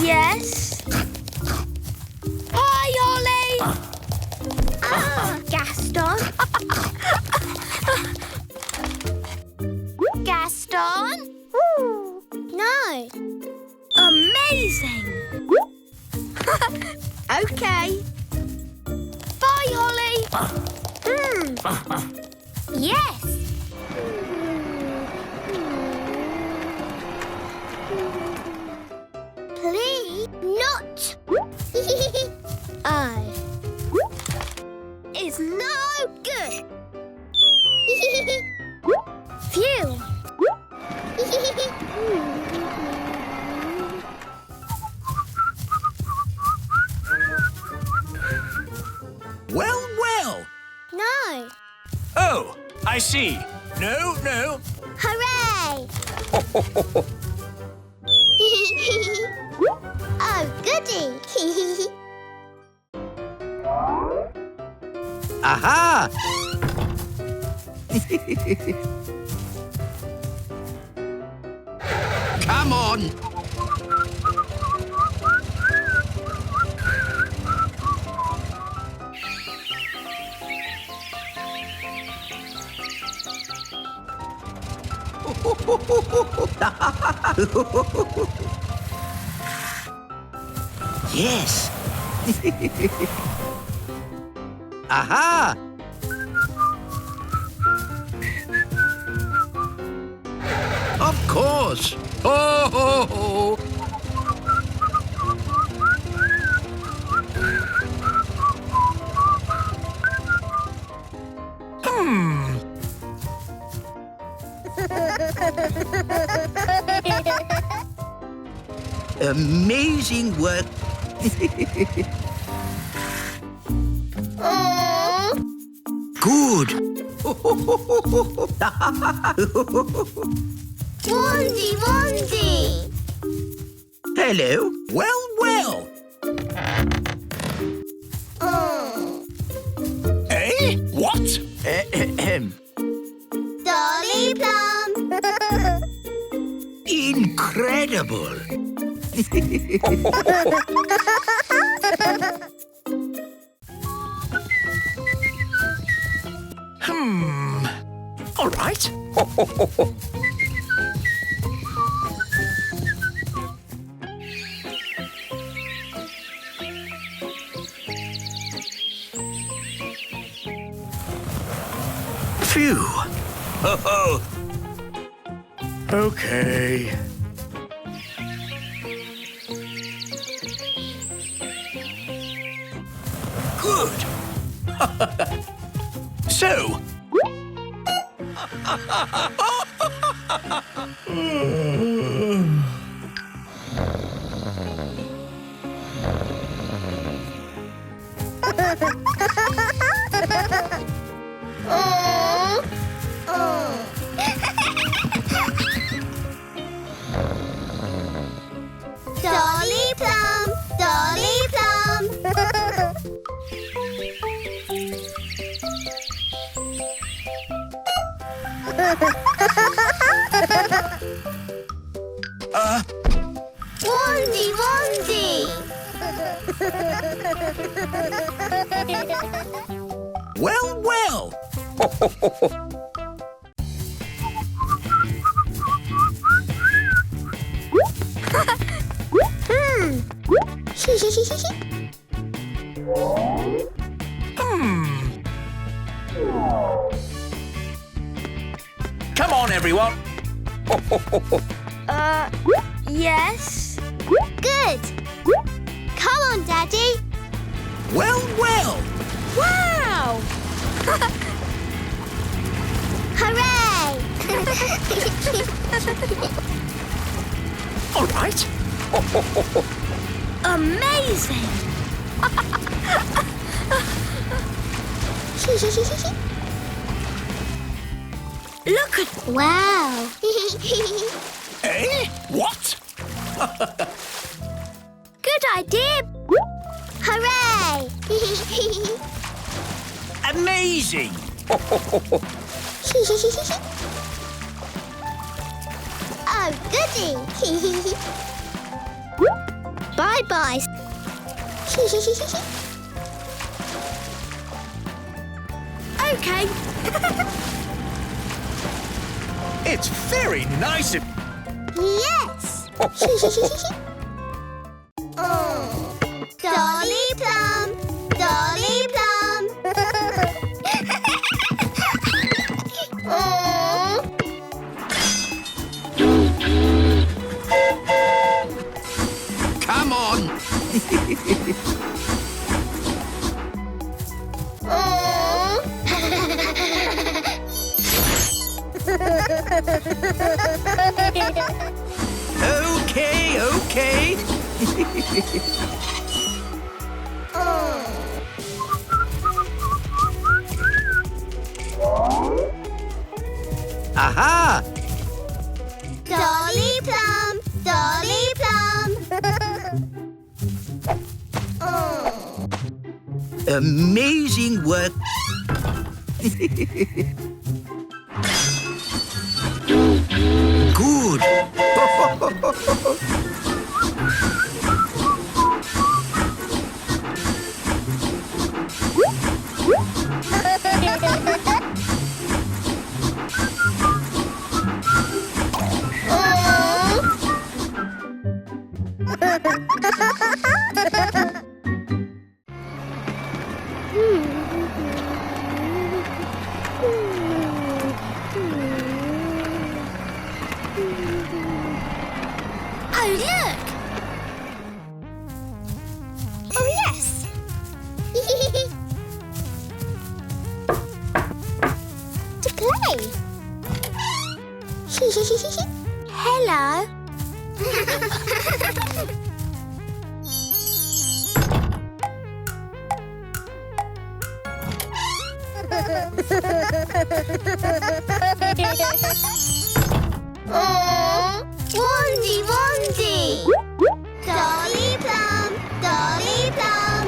Yes? Hi, Ollie! Gaston? Gaston? No. Amazing! Okay. Bye, Ollie. Yes. Please not. I is no good. Phew. Well, well. No. Oh, I see. No, no. Hooray! Oh, goody! Aha! Come on! Yes! Aha! Of course! Ho, ho, ho! Amazing work. Good. Wandy, Wandy! Hello. Well, well. Eh? What? Dolly Plum! Incredible. All right. Phew. Ho, ho. Okay. Good. So. Dolly Plum! Dolly Plum! Wandy, Wandy! Well, well. Come on, everyone. Yes? Good! Come on, Daddy! Well, well. Wow! Hooray! All right. Amazing! Look at... Wow! Eh? What? Good idea! Hooray! Amazing. Oh, goody! Bye-bye. Okay. It's very nice of... Yes. Dolly Plum, Dolly Plum. Come on. Okay. Aha! Dolly Plum, Dolly Plum. Amazing work. Good. Oh, look! Oh, yes! To play! Hello! Wandy, Wandy! Dolly Plum, Dolly Plum.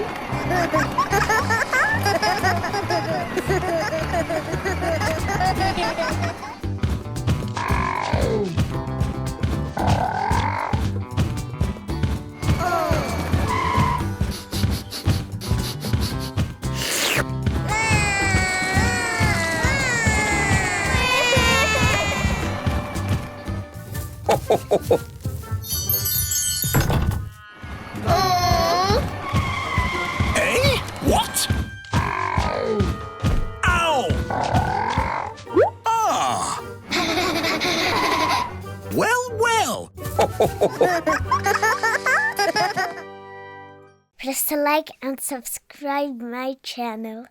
Eh? What? Ow! Ah! Well. Press the like and subscribe my channel.